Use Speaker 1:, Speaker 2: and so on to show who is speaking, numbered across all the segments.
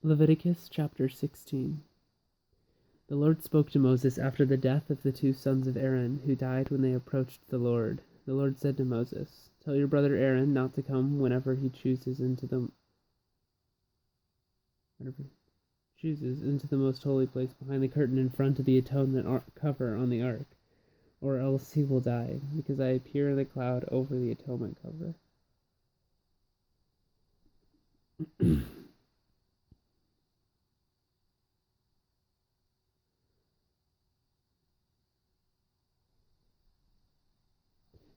Speaker 1: Leviticus chapter 16. The Lord spoke to Moses after the death of the two sons of Aaron, who died when they approached the Lord. The Lord said to Moses, "Tell your brother Aaron not to come whenever he chooses into the most holy place behind the curtain in front of the atonement cover on the ark, or else he will die, because I appear in the cloud over the atonement cover."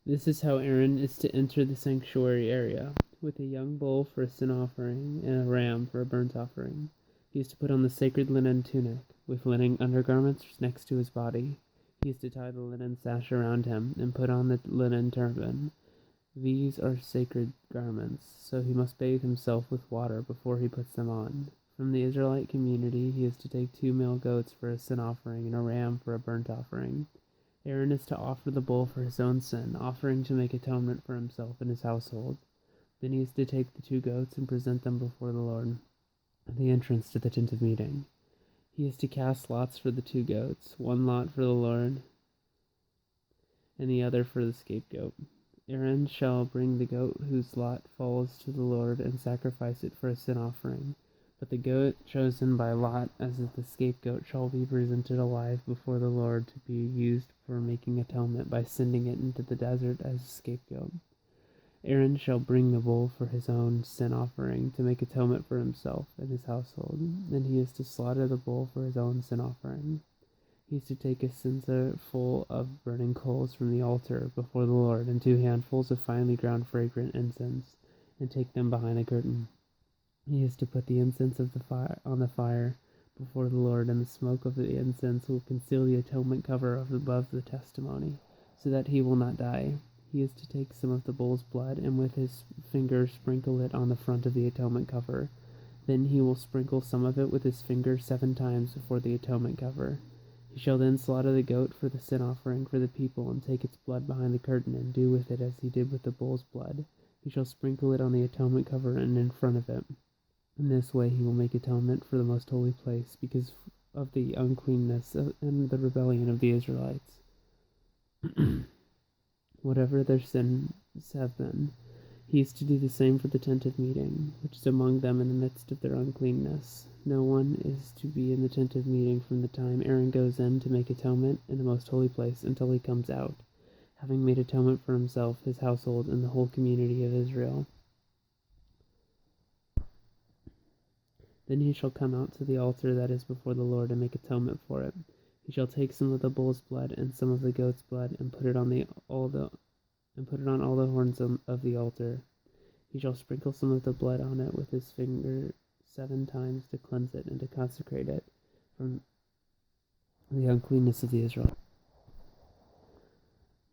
Speaker 1: This is how Aaron is to enter the sanctuary area: with a young bull for a sin offering and a ram for a burnt offering. He is to put on the sacred linen tunic, with linen undergarments next to his body. He is to tie the linen sash around him, and put on the linen turban. These are sacred garments, so he must bathe himself with water before he puts them on. From the Israelite community he is to take 2 male goats for a sin offering and a ram for a burnt offering. Aaron is to offer the bull for his own sin, offering to make atonement for himself and his household. Then he is to take the 2 goats and present them before the Lord at the entrance to the tent of meeting. He is to cast lots for the 2 goats, one lot for the Lord and the other for the scapegoat. Aaron shall bring the goat whose lot falls to the Lord and sacrifice it for a sin offering. But the goat chosen by Lot as the scapegoat shall be presented alive before the Lord to be used for making atonement by sending it into the desert as a scapegoat. Aaron shall bring the bull for his own sin offering to make atonement for himself and his household. Then he is to slaughter the bull for his own sin offering. He is to take a censer full of burning coals from the altar before the Lord and 2 handfuls of finely ground fragrant incense, and take them behind the curtain. He is to put the incense of the fire on the fire before the Lord, and the smoke of the incense will conceal the atonement cover above the testimony, so that he will not die. He is to take some of the bull's blood, and with his finger sprinkle it on the front of the atonement cover. Then he will sprinkle some of it with his finger 7 times before the atonement cover. He shall then slaughter the goat for the sin offering for the people, and take its blood behind the curtain, and do with it as he did with the bull's blood. He shall sprinkle it on the atonement cover and in front of it. In this way he will make atonement for the most holy place, because of the uncleanness and the rebellion of the Israelites. Whatever their sins have been, he is to do the same for the tent of meeting, which is among them in the midst of their uncleanness. No one is to be in the tent of meeting from the time Aaron goes in to make atonement in the most holy place until he comes out, having made atonement for himself, his household, and the whole community of Israel. Then he shall come out to the altar that is before the Lord and make atonement for it. He shall take some of the bull's blood and some of the goat's blood and put it on all the horns of the altar. He shall sprinkle some of the blood on it with his finger 7 times to cleanse it and to consecrate it from the uncleanness of the Israelites.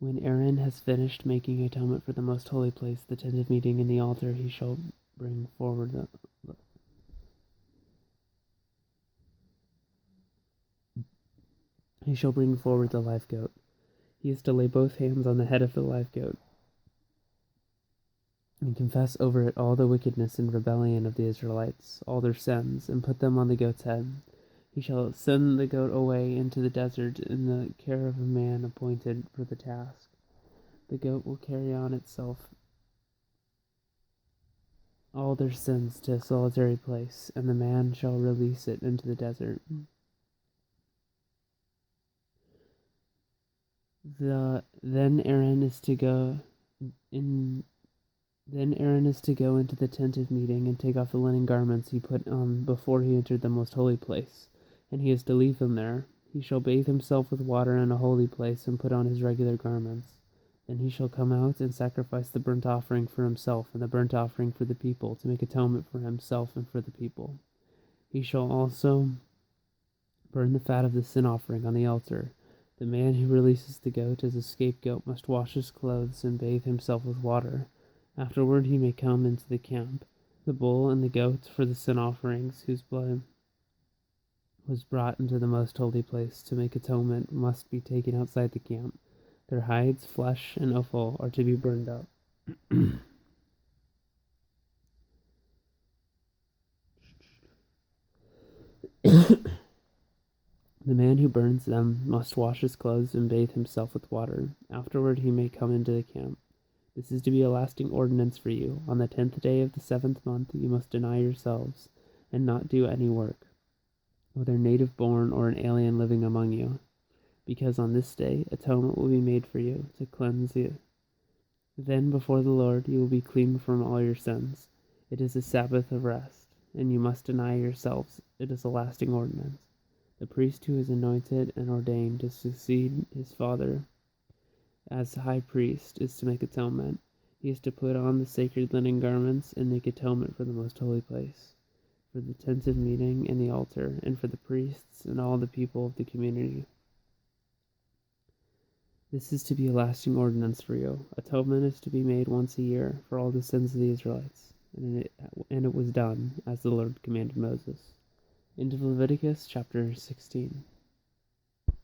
Speaker 1: When Aaron has finished making atonement for the most holy place, the tent of meeting, and the altar, he shall bring forward the live goat. He is to lay both hands on the head of the live goat and confess over it all the wickedness and rebellion of the Israelites, all their sins, and put them on the goat's head. He shall send the goat away into the desert in the care of a man appointed for the task. The goat will carry on itself all their sins to a solitary place, and the man shall release it into the desert. Then Aaron is to go into the tent of meeting and take off the linen garments he put on before he entered the most holy place, and he is to leave them there. He shall bathe himself with water in a holy place and put on his regular garments. Then he shall come out and sacrifice the burnt offering for himself and the burnt offering for the people, to make atonement for himself and for the people. He shall also burn the fat of the sin offering on the altar. The man who releases the goat as a scapegoat must wash his clothes and bathe himself with water. Afterward he may come into the camp. The bull and the goats for the sin offerings, whose blood was brought into the most holy place to make atonement, must be taken outside the camp. Their hides, flesh, and offal are to be burned up. The man who burns them must wash his clothes and bathe himself with water. Afterward he may come into the camp. This is to be a lasting ordinance for you. On the 10th day of the 7th month you must deny yourselves, and not do any work, whether native born or an alien living among you, because on this day atonement will be made for you, to cleanse you. Then before the Lord you will be clean from all your sins. It is a Sabbath of rest, and you must deny yourselves. It is a lasting ordinance. The priest who is anointed and ordained to succeed his father as high priest is to make atonement. He is to put on the sacred linen garments and make atonement for the most holy place, for the tent of meeting and the altar, and for the priests and all the people of the community. This is to be a lasting ordinance for you. Atonement is to be made once a year for all the sins of the Israelites. And it was done, as the Lord commanded Moses. End of Leviticus chapter 16.